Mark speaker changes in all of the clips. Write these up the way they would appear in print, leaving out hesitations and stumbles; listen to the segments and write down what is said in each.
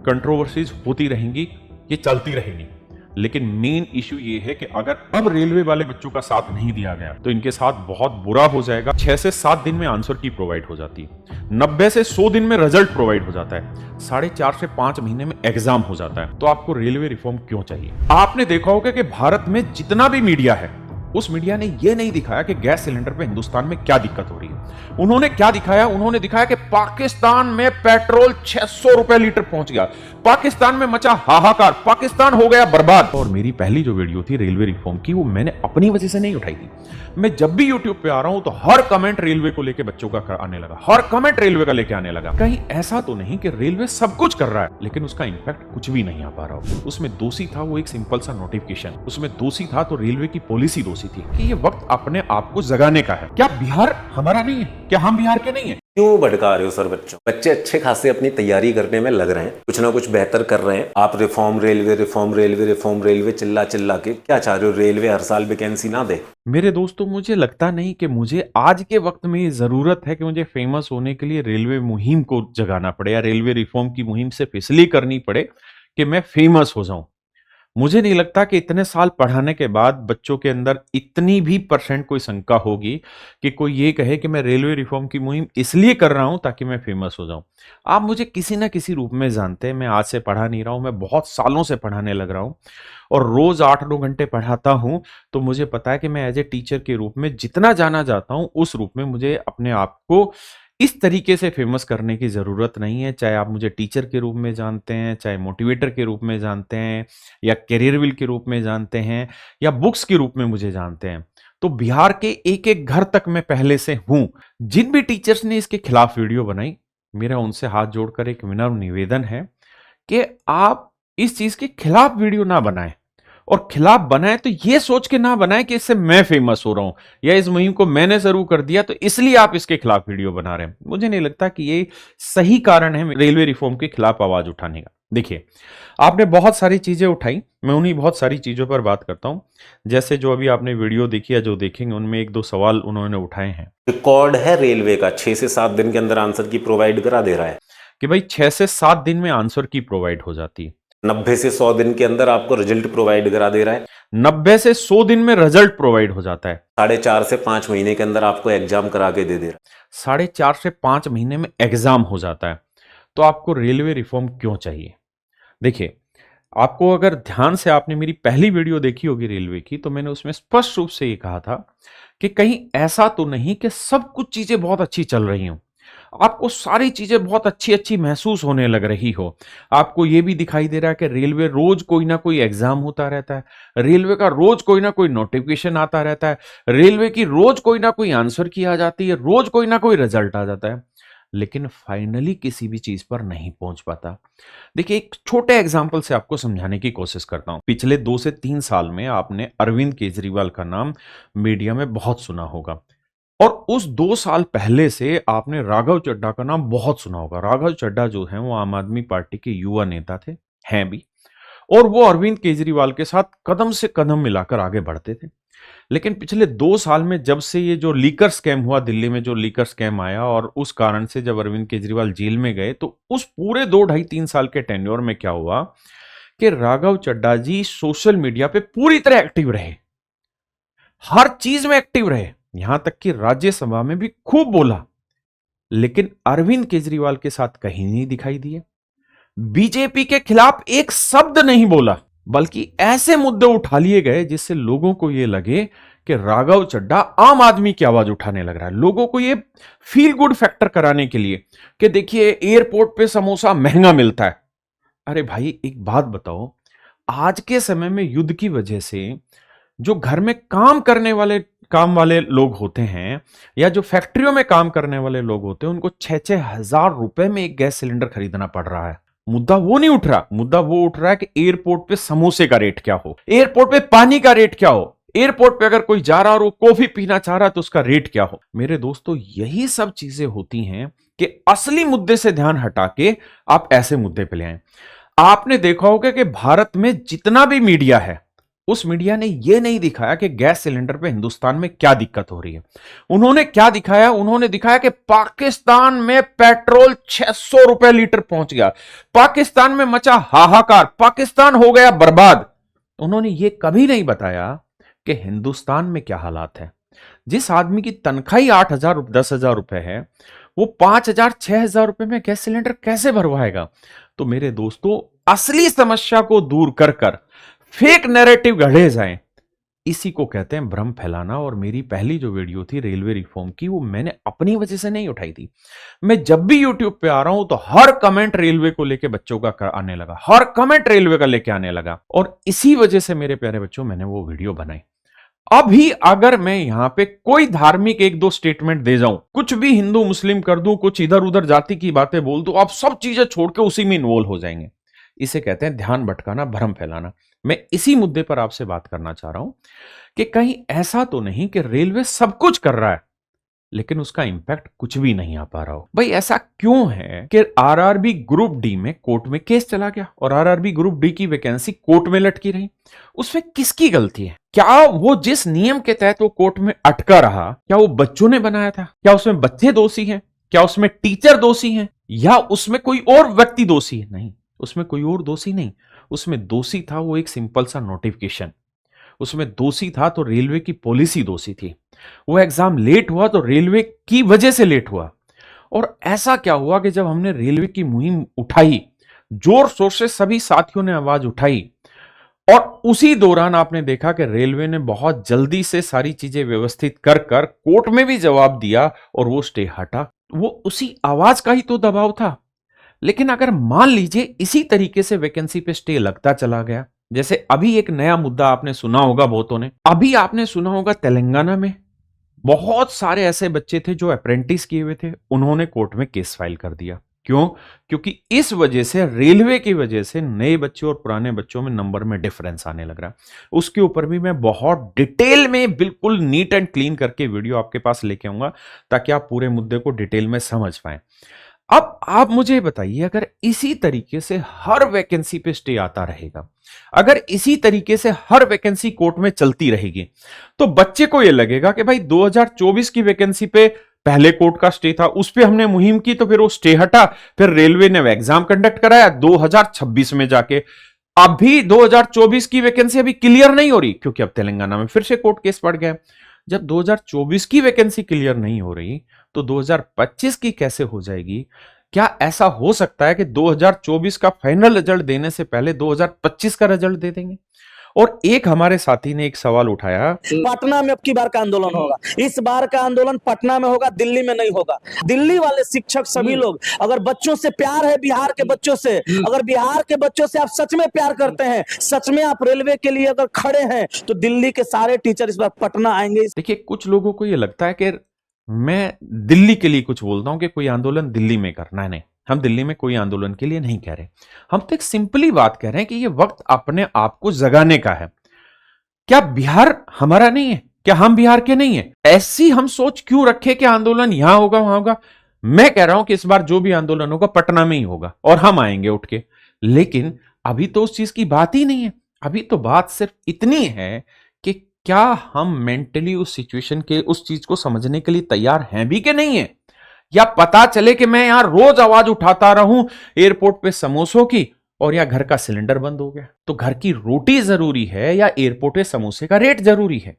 Speaker 1: Controversies होती रहेंगी, ये चलती रहेंगी, लेकिन मेन इशू ये है कि अगर अब रेलवे वाले बच्चों का साथ नहीं दिया गया तो इनके साथ बहुत बुरा हो जाएगा। 6 से 7 दिन में आंसर की प्रोवाइड हो जाती है, 90 से 100 दिन में रिजल्ट प्रोवाइड हो जाता है, 4.5 से 5 महीने में एग्जाम हो जाता है। तो आपको रेलवे रिफॉर्म क्यों चाहिए? आपने देखा होगा कि भारत में जितना भी मीडिया है उस मीडिया ने यह नहीं दिखाया कि गैस सिलेंडर पे हिंदुस्तान में क्या दिक्कत हो रही है। उन्होंने क्या दिखाया? उन्होंने दिखाया कि पाकिस्तान में पेट्रोल 600 रुपए लीटर पहुंच गया, पाकिस्तान में मचा हाहाकार, पाकिस्तान हो गया बर्बाद। और मेरी पहली जो वीडियो थी रेलवे रिफॉर्म की, वो मैंने अपनी वजह से नहीं उठाई थी। मैं जब भी यूट्यूब पे आ रहा हूं तो हर कमेंट रेलवे को लेके बच्चों का आने लगा, हर कमेंट रेलवे का लेके आने लगा। कहीं ऐसा तो नहीं कि रेलवे सब कुछ कर रहा है लेकिन उसका इंपैक्ट कुछ भी नहीं आ पा रहा हो। उसमें दोषी था वो एक सिंपल सा नोटिफिकेशन, उसमें दोषी था तो रेलवे की पॉलिसी दोषी थी कि ये वक्त अपने आप को जगाने का है। क्या बिहार हमारा नहीं है? क्या हम बिहार के नहीं है?
Speaker 2: क्यों भटका रहे हो सर बच्चों? बच्चे अच्छे खासे अपनी तैयारी करने में लग रहे हैं, कुछ ना कुछ बेहतर कर रहे हैं। आप reform railway reform railway reform railway चिल्ला चिल्ला के क्या चाह रहे हो? रेलवे हर साल वैकेंसी ना दे?
Speaker 1: मेरे दोस्तों, मुझे लगता नहीं कि मुझे आज के वक्त में ये जरूरत है कि मुझे फेमस होने के लिए रेलवे मुहिम को जगाना पड़े या रेलवे रिफॉर्म की मुहिम सिर्फ इसलिए करनी पड़े कि मैं फेमस हो जाऊं। मुझे नहीं लगता कि इतने साल पढ़ाने के बाद बच्चों के अंदर इतनी भी परसेंट कोई शंका होगी कि कोई ये कहे कि मैं रेलवे रिफॉर्म की मुहिम इसलिए कर रहा हूं ताकि मैं फेमस हो जाऊं। आप मुझे किसी ना किसी रूप में जानते हैं, मैं आज से पढ़ा नहीं रहा हूं, मैं बहुत सालों से पढ़ाने लग रहा हूं और रोज 8-9 घंटे पढ़ाता हूं। तो मुझे पता है कि मैं एज ए टीचर के रूप में जितना जाना जाता हूं उस रूप में मुझे अपने आप को इस तरीके से फेमस करने की जरूरत नहीं है। चाहे आप मुझे टीचर के रूप में जानते हैं, चाहे मोटिवेटर के रूप में जानते हैं, या करियर विल के रूप में जानते हैं, या बुक्स के रूप में मुझे जानते हैं, तो बिहार के एक एक घर तक मैं पहले से हूं। जिन भी टीचर्स ने इसके खिलाफ वीडियो बनाई, मेरा उनसे हाथ जोड़कर एक विनम्र निवेदन है कि आप इस चीज के खिलाफ वीडियो ना बनाएं, और खिलाफ बनाए तो ये सोच के ना बनाए कि इससे मैं फेमस हो रहा हूं या इस मुहिम को मैंने शुरू कर दिया तो इसलिए आप इसके खिलाफ वीडियो बना रहे हैं। मुझे नहीं लगता कि ये सही कारण है रेलवे रिफॉर्म के खिलाफ आवाज उठाने का। देखिए, आपने बहुत सारी चीजें उठाई, मैं उन्हीं बहुत सारी चीजों पर बात करता हूं। जैसे जो अभी आपने वीडियो देखी या जो देखेंगे उनमें 1-2 सवाल उन्होंने उठाए हैं।
Speaker 2: रिकॉर्ड है रेलवे का 6 से 7 दिन के अंदर आंसर की प्रोवाइड करा दे रहा है
Speaker 1: कि भाई 6 से 7 दिन में आंसर की प्रोवाइड हो जाती है,
Speaker 2: 90 से 100 दिन के अंदर आपको रिजल्ट प्रोवाइड करा दे रहा है,
Speaker 1: 90 से 100 दिन में रिजल्ट प्रोवाइड हो जाता है,
Speaker 2: 4.5 से 5 महीने के अंदर आपको एग्जाम करा के दे रहा है,
Speaker 1: 4.5 से 5 महीने में एग्जाम हो जाता है। तो आपको रेलवे रिफॉर्म क्यों चाहिए? देखिए, आपको अगर ध्यान से आपने मेरी पहली वीडियो देखी होगी रेलवे की, तो मैंने उसमें स्पष्ट रूप से ये कहा था कि कहीं ऐसा तो नहीं कि सब कुछ चीजें बहुत अच्छी चल रही हों, आपको सारी चीजें बहुत अच्छी अच्छी महसूस होने लग रही हो, आपको यह भी दिखाई दे रहा है कि रेलवे रोज कोई ना कोई एग्जाम होता रहता है, रेलवे का रोज कोई ना कोई नोटिफिकेशन आता रहता है, रेलवे की रोज कोई ना कोई आंसर की आ जाती है, रोज कोई ना कोई रिजल्ट आ जाता है, लेकिन फाइनली किसी भी चीज पर नहीं पहुंच पाता। देखिए, एक छोटे एग्जाम्पल से आपको समझाने की कोशिश करता हूं। पिछले 2 से 3 साल में आपने अरविंद केजरीवाल का नाम मीडिया में बहुत सुना होगा, और उस 2 साल पहले से आपने राघव चड्ढा का नाम बहुत सुना होगा। राघव चड्ढा जो है वो आम आदमी पार्टी के युवा नेता थे, हैं भी, और वो अरविंद केजरीवाल के साथ कदम से कदम मिलाकर आगे बढ़ते थे। लेकिन पिछले 2 साल में जब से ये जो लीकर स्कैम हुआ, दिल्ली में जो लीकर स्कैम आया, और उस कारण से जब अरविंद केजरीवाल जेल में गए, तो उस पूरे 2 ढाई 3 साल के टेन्योर में क्या हुआ कि राघव चड्ढा जी सोशल मीडिया पे पूरी तरह एक्टिव रहे, हर चीज में एक्टिव रहे, यहां तक कि राज्यसभा में भी खूब बोला, लेकिन अरविंद केजरीवाल के साथ कहीं नहीं दिखाई दिए, बीजेपी के खिलाफ एक शब्द नहीं बोला, बल्कि ऐसे मुद्दे उठा लिए गए जिससे लोगों को यह लगे कि राघव चड्ढा आम आदमी की आवाज उठाने लग रहा है। लोगों को यह फील गुड फैक्टर कराने के लिए कि देखिए एयरपोर्ट पे समोसा महंगा मिलता है। अरे भाई, एक बात बताओ, आज के समय में युद्ध की वजह से जो घर में काम वाले लोग होते हैं या जो फैक्ट्रियों में काम करने वाले लोग होते हैं, उनको 6-6 हजार रुपए में एक गैस सिलेंडर खरीदना पड़ रहा है। मुद्दा वो नहीं उठ रहा, मुद्दा वो उठ रहा है कि एयरपोर्ट पे समोसे का रेट क्या हो, एयरपोर्ट पे पानी का रेट क्या हो, एयरपोर्ट पे अगर कोई जा रहा और वो कॉफी पीना चाह रहा है तो उसका रेट क्या हो। मेरे दोस्तों, यही सब चीजें होती हैं कि असली मुद्दे से ध्यान हटा के आप ऐसे मुद्दे पे ले आए। आपने देखा होगा कि भारत में जितना भी मीडिया है उस मीडिया ने यह नहीं दिखाया कि गैस सिलेंडर पे हिंदुस्तान में क्या दिक्कत हो रही है। उन्होंने क्या दिखाया? उन्होंने दिखाया कि पाकिस्तान में पेट्रोल 600 रुपए लीटर पहुंच गया, पाकिस्तान में मचा हाहाकार, पाकिस्तान हो गया बर्बाद। उन्होंने यह कभी नहीं बताया कि हिंदुस्तान में क्या हालात है। जिस आदमी की तनख्वाह ही 8,000 10,000 रुपए है, वो 5,000 6,000 रुपए में गैस सिलेंडर कैसे भरवाएगा? तो मेरे दोस्तों, असली समस्या को दूर कर कर फेक नैरेटिव गढ़े जाएं, इसी को कहते हैं भ्रम फैलाना। और मेरी पहली जो वीडियो थी रेलवे रिफॉर्म की, वो मैंने अपनी वजह से नहीं उठाई थी। मैं जब भी यूट्यूब पे आ रहा हूं तो हर कमेंट रेलवे को लेके बच्चों का आने लगा, हर कमेंट रेलवे का लेके आने लगा, और इसी वजह से मेरे प्यारे बच्चों मैंने वो वीडियो बनाई। अभी अगर मैं यहां पे कोई धार्मिक एक दो स्टेटमेंट दे जाऊं, कुछ भी हिंदू मुस्लिम कर दूं, कुछ इधर उधर जाति की बातें बोल दूं, आप सब चीजें छोड़ के उसी में इन्वॉल्व हो जाएंगे। इसे कहते हैं ध्यान भटकाना, भ्रम फैलाना। मैं इसी मुद्दे पर आपसे बात करना चाह रहा हूं कि कहीं ऐसा तो नहीं कि रेलवे सब कुछ कर रहा है लेकिन उसका इंपैक्ट कुछ भी नहीं आ पा रहा हो। भाई ऐसा क्यों है कि आरआरबी ग्रुप डी में कोर्ट में केस चला गया और आरआरबी ग्रुप डी की वैकेंसी कोर्ट में लटकी रही? उसमें किसकी गलती है? क्या वो जिस नियम के तहत वो कोर्ट में अटका रहा, क्या वो बच्चों ने बनाया था? क्या उसमें बच्चे दोषी हैं? क्या उसमें टीचर दोषी हैं? या उसमें कोई और व्यक्ति दोषी है? नहीं, उसमें कोई और दोषी नहीं। उसमें दोषी था वो एक सिंपल सा नोटिफिकेशन। उसमें दोषी था तो रेलवे की पॉलिसी दोषी थी। वो एग्जाम लेट हुआ तो रेलवे की वजह से लेट हुआ। और ऐसा क्या हुआ कि जब हमने रेलवे की मुहिम उठाई, जोर शोर से सभी साथियों ने आवाज उठाई, और उसी दौरान आपने देखा कि रेलवे ने बहुत जल्दी से सारी चीजें व्यवस्थित कर कर कोर्ट में भी जवाब दिया और वो स्टे हटा। वो उसी आवाज का ही तो दबाव था। लेकिन अगर मान लीजिए इसी तरीके से वैकेंसी पे स्टे लगता चला गया, जैसे अभी एक नया मुद्दा आपने सुना होगा बहुतों ने, अभी आपने सुना होगा तेलंगाना में बहुत सारे ऐसे बच्चे थे जो अप्रेंटिस किए हुए थे, उन्होंने कोर्ट में केस फाइल कर दिया। क्यों? क्योंकि इस वजह से, रेलवे की वजह से नए बच्चों और पुराने बच्चों में नंबर में डिफरेंस आने लग रहा है। उसके ऊपर भी मैं बहुत डिटेल में, बिल्कुल नीट एंड क्लीन करके वीडियो आपके पास लेके आऊंगा ताकि आप पूरे मुद्दे को डिटेल में समझ पाएं। अब आप मुझे बताइए, अगर इसी तरीके से हर वैकेंसी पे स्टे आता रहेगा, अगर इसी तरीके से हर वैकेंसी कोर्ट में चलती रहेगी, तो बच्चे को यह लगेगा कि भाई 2024 की वैकेंसी पे पहले कोर्ट का स्टे था, उस पे हमने मुहिम की तो फिर वो स्टे हटा, फिर रेलवे ने एग्जाम कंडक्ट कराया 2026 में जाके। अभी 2024 की वैकेंसी अभी क्लियर नहीं हो रही क्योंकि अब तेलंगाना में फिर से कोर्ट केस पड़ गया। जब 2024 की वैकेंसी क्लियर नहीं हो रही तो 2025 की कैसे हो जाएगी? क्या ऐसा हो सकता है कि 2024 का फाइनल रिजल्ट देने से पहले 2025 का रिजल्ट दे देंगे? और एक हमारे साथी ने एक सवाल उठाया,
Speaker 3: पटना में अब की बार का आंदोलन होगा, इस बार का आंदोलन पटना में होगा, दिल्ली में नहीं होगा। दिल्ली वाले शिक्षक सभी लोग, अगर बच्चों से प्यार है, बिहार के बच्चों से, अगर बिहार के बच्चों से आप सच में प्यार करते हैं, सच में आप रेलवे के लिए अगर खड़े हैं, तो दिल्ली के सारे टीचर इस बार पटना आएंगे।
Speaker 1: देखिए, कुछ लोगों को यह लगता है कि मैं दिल्ली के लिए कुछ बोलता हूं कि कोई आंदोलन दिल्ली में करना है। नहीं, हम दिल्ली में कोई आंदोलन के लिए नहीं कह रहे। हम तो एक सिंपली बात कह रहे हैं कि यह वक्त अपने आप को जगाने का है। क्या बिहार हमारा नहीं है? क्या हम बिहार के नहीं है? ऐसी हम सोच क्यों रखे कि आंदोलन यहां होगा वहां होगा? मैं कह रहा हूं कि इस बार जो भी आंदोलन होगा पटना में ही होगा और हम आएंगे उठ के। लेकिन अभी तो उस चीज की बात ही नहीं है। अभी तो बात सिर्फ इतनी है कि क्या हम मेंटली उस सिचुएशन के, उस चीज को समझने के लिए तैयार हैं भी कि नहीं है? या पता चले कि मैं यहां रोज आवाज उठाता रहूं एयरपोर्ट पे समोसों की और या घर का सिलेंडर बंद हो गया, तो घर की रोटी जरूरी है या एयरपोर्ट पे समोसे का रेट जरूरी है?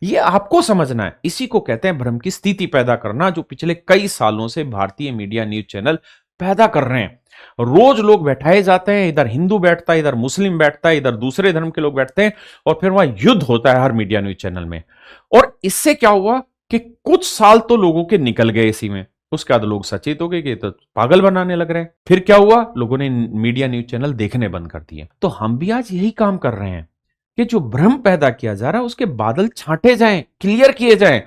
Speaker 1: ये आपको समझना है। इसी को कहते हैं भ्रम की स्थिति पैदा करना, जो पिछले कई सालों से भारतीय मीडिया न्यूज चैनल पैदा कर रहे हैं। रोज लोग बैठाए जाते हैं, इधर हिंदू बैठता है, इधर मुस्लिम बैठता है, इधर दूसरे धर्म के लोग बैठते हैं, और फिर वहां युद्ध होता है हर मीडिया न्यूज चैनल में। और इससे क्या हुआ कि कुछ साल तो लोगों के निकल गए इसी में। उसके बाद लोग सचेत हो गए कि तो पागल बनाने लग रहे हैं। फिर क्या हुआ? लोगों ने मीडिया न्यूज चैनल देखने बंद कर दिए। तो हम भी आज यही काम कर रहे हैं कि जो भ्रम पैदा किया जा रहा है उसके बादल छांटे जाएं, क्लियर किए जाएं,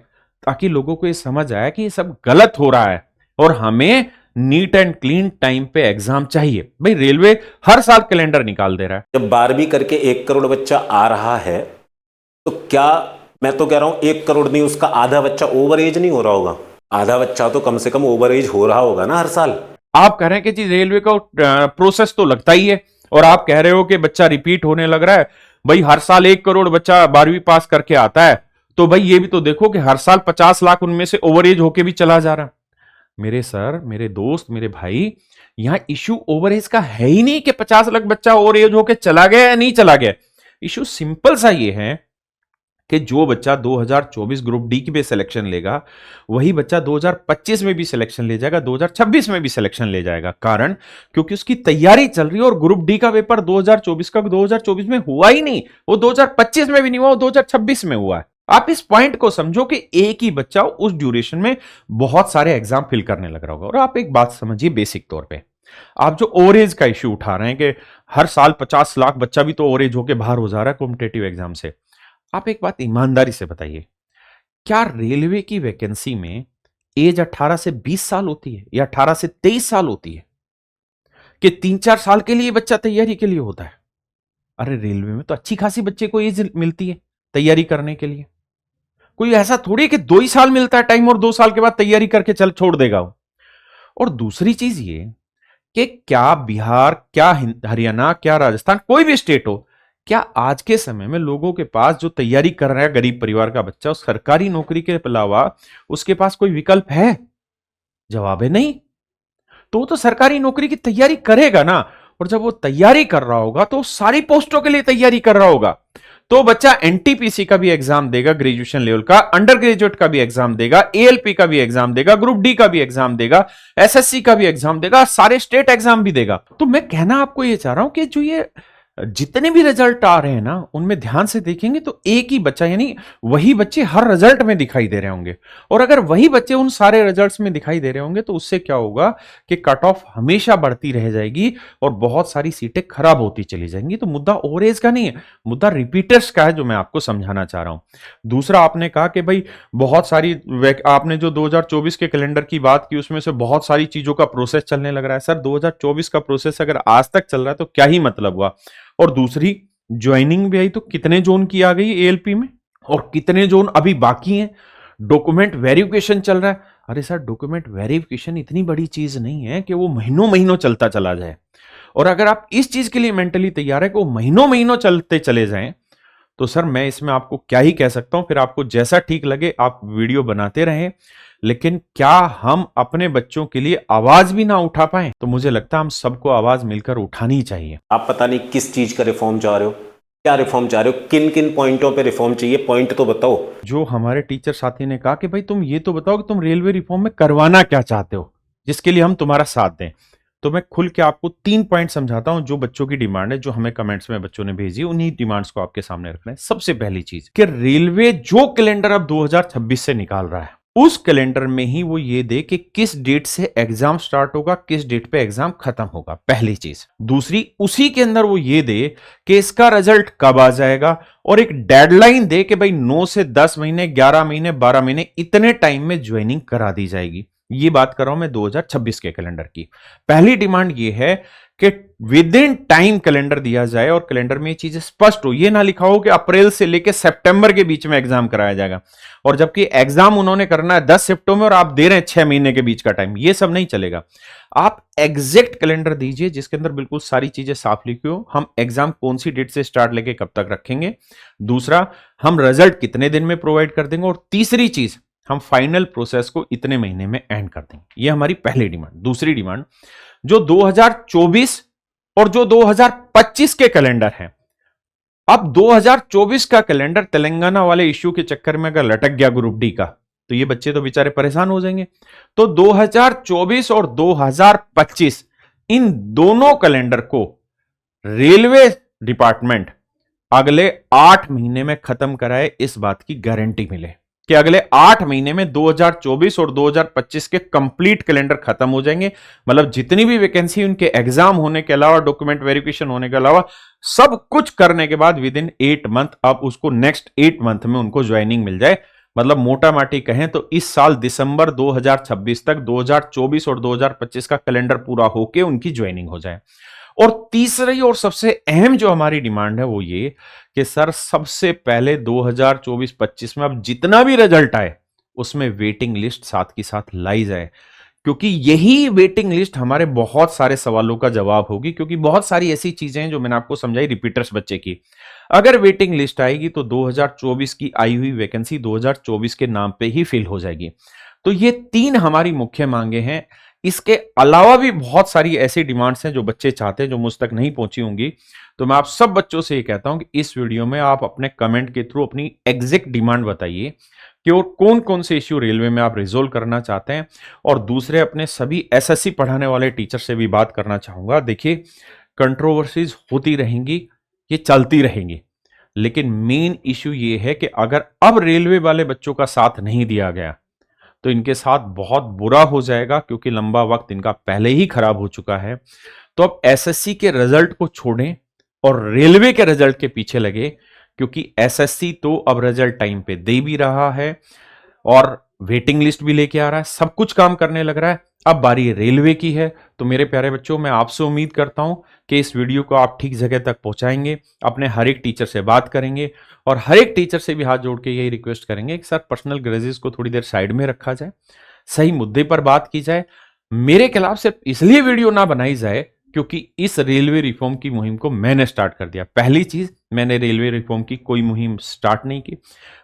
Speaker 1: ताकि लोगों को ये समझ आए कि ये सब गलत हो रहा है और हमें नीट एंड क्लीन टाइम पे एग्जाम चाहिए। भाई रेलवे हर साल कैलेंडर निकाल दे रहा है।
Speaker 2: जब 12वीं करके 1 करोड़ बच्चा आ रहा है, तो क्या, मैं तो कह रहा हूं 1 करोड़ नहीं, उसका आधा बच्चा ओवर एज नहीं हो रहा होगा? आधा बच्चा तो कम से कम ओवर एज हो रहा होगा ना हर साल।
Speaker 1: आप कह रहे हैं कि जी रेलवे का प्रोसेस तो लगता ही है, और आप कह रहे हो कि बच्चा रिपीट होने लग रहा है। भाई हर साल 1 करोड़ बच्चा 12वीं पास करके आता है, तो भाई ये भी तो देखो कि हर साल 50 लाख उनमें से ओवर एज होके भी चला जा रहा। मेरे सर, मेरे दोस्त, मेरे भाई, यहां इश्यू ओवर एज का है ही नहीं कि 50 लाख बच्चा ओवर एज होके चला गया या नहीं चला गया। इश्यू सिंपल सा ये है कि जो बच्चा 2024 ग्रुप डी की भी सिलेक्शन लेगा, वही बच्चा 2025 में भी सिलेक्शन ले जाएगा, 2026 में भी सिलेक्शन ले जाएगा। कारण क्योंकि उसकी तैयारी चल रही है और ग्रुप डी का पेपर 2024 का 2024 में हुआ ही नहीं, वो 2025 में भी नहीं हुआ, वो 2026 में हुआ है। आप इस पॉइंट को समझो कि एक ही बच्चा उस ड्यूरेशन में बहुत सारे एग्जाम फिल करने लग रहा होगा। और आप एक बात समझिए बेसिक तौर पे, आप जो ओवरेज का इश्यू उठा रहे हैं कि हर साल 50 लाख बच्चा भी तो ओवरेज होके बाहर हो जा रहा है कॉम्पिटेटिव एग्जाम से, आप एक बात ईमानदारी से बताइए, क्या रेलवे की वैकेंसी में एज 18 से 20 साल होती है या 18 से 23 साल होती है कि 3-4 साल के लिए बच्चा तैयारी के लिए होता है? अरे रेलवे में तो अच्छी खासी बच्चे को एज मिलती है तैयारी करने के लिए। कोई ऐसा थोड़ी है कि 2 ही साल मिलता है टाइम और 2 साल के बाद तैयारी करके चल छोड़ देगा वो। और दूसरी चीज ये कि क्या बिहार, क्या हरियाणा, क्या राजस्थान, कोई भी स्टेट हो, क्या आज के समय में लोगों के पास जो तैयारी कर रहा है गरीब परिवार का बच्चा, उस सरकारी नौकरी के अलावा उसके पास कोई विकल्प है? जवाब है नहीं। तो वो तो सरकारी नौकरी की तैयारी करेगा ना, और जब वो तैयारी कर रहा होगा तो सारी पोस्टों के लिए तैयारी कर रहा होगा। तो बच्चा एनटीपीसी का भी एग्जाम देगा, ग्रेजुएशन लेवल का, अंडर ग्रेजुएट का भी एग्जाम देगा, एएलपी का भी एग्जाम देगा, ग्रुप डी का भी एग्जाम देगा, एसएससी का भी एग्जाम देगा, सारे स्टेट एग्जाम भी देगा। तो मैं कहना आपको ये चाह रहा हूं कि जो ये जितने भी रिजल्ट आ रहे हैं ना, उनमें ध्यान से देखेंगे तो एक ही बच्चा, यानी वही बच्चे हर रिजल्ट में दिखाई दे रहे होंगे। और अगर वही बच्चे उन सारे रिजल्ट्स में दिखाई दे रहे होंगे तो उससे क्या होगा कि कट ऑफ हमेशा बढ़ती रह जाएगी और बहुत सारी सीटें खराब होती चली जाएंगी। तो मुद्दा ओवरेज का नहीं है, मुद्दा रिपीटर्स का है, जो मैं आपको समझाना चाह रहा हूं। दूसरा, आपने कहा कि भाई बहुत सारी, आपने जो 2024 के कैलेंडर की बात की उसमें से बहुत सारी चीजों का प्रोसेस चलने लग रहा है। सर 2024 का प्रोसेस अगर आज तक चल रहा है तो क्या ही मतलब हुआ? और दूसरी, ज्वाइनिंग भी आई तो कितने जोन की आ गई एएलपी में और कितने जोन अभी बाकी हैं? डॉक्यूमेंट वेरिफिकेशन चल रहा है। अरे सर, डॉक्यूमेंट वेरिफिकेशन इतनी बड़ी चीज नहीं है कि वो महीनों महीनों चलता चला जाए। और अगर आप इस चीज के लिए मेंटली तैयार है कि वो महीनों महीनों चलते चले जाएं, तो सर मैं इसमें आपको क्या ही कह सकता हूं। फिर आपको जैसा ठीक लगे आप वीडियो बनाते रहें, लेकिन क्या हम अपने बच्चों के लिए आवाज भी ना उठा पाए? तो मुझे लगता है हम सबको आवाज मिलकर उठानी चाहिए।
Speaker 2: आप पता नहीं किस चीज का रिफॉर्म चाह रहे हो, क्या रिफॉर्म चाह रहे हो, किन किन पॉइंटों पे रिफॉर्म चाहिए, पॉइंट तो बताओ।
Speaker 1: जो हमारे टीचर साथी ने कहा कि भाई तुम ये तो बताओ कि तुम रेलवे रिफॉर्म में करवाना क्या चाहते हो, जिसके लिए हम तुम्हारा साथ दें। तो मैं खुल के आपको 3 पॉइंट समझाता हूं जो बच्चों की डिमांड है, जो हमें कमेंट्स में बच्चों ने भेजी, उन्हीं डिमांड्स को आपके सामने रखना है। सबसे पहली चीज कि रेलवे जो कैलेंडर अब 2026 से निकाल रहा है, उस कैलेंडर में ही वो ये दे कि किस डेट से एग्जाम स्टार्ट होगा, किस डेट पे एग्जाम खत्म होगा, पहली चीज। दूसरी, उसी के अंदर वो ये दे कि इसका रिजल्ट कब आ जाएगा और एक डेडलाइन दे कि भाई 9 से 10 महीने, 11 महीने, 12 महीने, इतने टाइम में ज्वाइनिंग करा दी जाएगी। ये बात कर रहा हूं मैं 2026 के कैलेंडर की। पहली डिमांड ये है कि विद इन टाइम कैलेंडर दिया जाए और कैलेंडर में ये चीजें स्पष्ट हो। ये ना लिखा हो कि अप्रैल से लेकर सितंबर के बीच में एग्जाम कराया जाएगा, और जबकि एग्जाम उन्होंने करना है 10 सितंबर और आप दे रहे हैं 6 महीने के बीच का टाइम। ये सब नहीं चलेगा। आप एग्जैक्ट कैलेंडर दीजिए जिसके अंदर बिल्कुल सारी चीजें साफ लिखी हो। हम एग्जाम कौन सी डेट से स्टार्ट लेके कब तक रखेंगे, दूसरा हम रिजल्ट कितने दिन में प्रोवाइड कर देंगे, और तीसरी चीज हम फाइनल प्रोसेस को इतने महीने में एंड कर देंगे। ये हमारी पहली डिमांड। दूसरी डिमांड, जो 2024 और जो 2025 के कैलेंडर हैं, अब 2024 का कैलेंडर तेलंगाना वाले इश्यू के चक्कर में अगर लटक गया ग्रुप डी का, तो ये बच्चे तो बेचारे परेशान हो जाएंगे। तो 2024 और 2025 इन दोनों कैलेंडर को रेलवे डिपार्टमेंट अगले 8 महीने में खत्म कराए, इस बात की गारंटी मिले कि अगले 8 महीने में 2024 और 2025 के कंप्लीट कैलेंडर खत्म हो जाएंगे। मतलब जितनी भी वैकेंसी उनके एग्जाम होने के अलावा, डॉक्यूमेंट वेरिफिकेशन होने के अलावा, सब कुछ करने के बाद विद इन 8 मंथ अब उसको नेक्स्ट 8 मंथ में उनको ज्वाइनिंग मिल जाए। मतलब मोटा माटी कहें तो इस साल दिसंबर 2026 तक 2024 और 2025 का कैलेंडर पूरा होके उनकी ज्वाइनिंग हो जाए। और तीसरी और सबसे अहम जो हमारी डिमांड है वो ये कि सर सबसे पहले 2024-25 में अब जितना भी रिजल्ट आए उसमें वेटिंग लिस्ट साथ की साथ लाई जाए, क्योंकि यही वेटिंग लिस्ट हमारे बहुत सारे सवालों का जवाब होगी, क्योंकि बहुत सारी ऐसी चीजें हैं जो मैंने आपको समझाई रिपीटर्स बच्चे की। अगर वेटिंग लिस्ट आएगी तो 2024 की आई हुई वैकेंसी 2024 के नाम पे ही फिल हो जाएगी। तो ये 3 हमारी मुख्य मांगे हैं। इसके अलावा भी बहुत सारी ऐसी डिमांड्स हैं जो बच्चे चाहते हैं, जो मुझ तक नहीं पहुंची होंगी। तो मैं आप सब बच्चों से ये कहता हूं कि इस वीडियो में आप अपने कमेंट के थ्रू अपनी एग्जैक्ट डिमांड बताइए कि और कौन कौन से इश्यू रेलवे में आप रिजोल्व करना चाहते हैं। और दूसरे, अपने सभी एसएससी पढ़ाने वाले टीचर से भी बात करना चाहूंगा। देखिए, कंट्रोवर्सीज होती रहेंगी, ये चलती रहेंगी, लेकिन मेन इश्यू ये है कि अगर अब रेलवे वाले बच्चों का साथ नहीं दिया गया तो इनके साथ बहुत बुरा हो जाएगा, क्योंकि लंबा वक्त इनका पहले ही खराब हो चुका है। तो अब एसएससी के रिजल्ट को छोड़ें और रेलवे के रिजल्ट के पीछे लगे, क्योंकि एसएससी तो अब रिजल्ट टाइम पे दे भी रहा है और वेटिंग लिस्ट भी लेके आ रहा है, सब कुछ काम करने लग रहा है। अब बारी रेलवे की है। तो मेरे प्यारे बच्चों, मैं आपसे उम्मीद करता हूं कि इस वीडियो को आप ठीक जगह तक पहुंचाएंगे, अपने हर एक टीचर से बात करेंगे और हर एक टीचर से भी हाथ जोड़ के यही रिक्वेस्ट करेंगे कि सर, पर्सनल ग्रेजेस को थोड़ी देर साइड में रखा जाए, सही मुद्दे पर बात की जाए। मेरे खिलाफ सिर्फ इसलिए वीडियो ना बनाई जाए क्योंकि इस रेलवे रिफॉर्म की मुहिम को मैंने स्टार्ट कर दिया। पहली चीज, मैंने रेलवे रिफॉर्म की कोई मुहिम स्टार्ट नहीं की,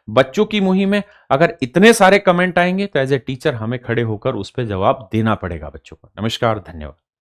Speaker 1: बच्चों की मुहिम है। अगर इतने सारे कमेंट आएंगे तो एज ए टीचर हमें खड़े होकर उस पर जवाब देना पड़ेगा बच्चों को। नमस्कार, धन्यवाद।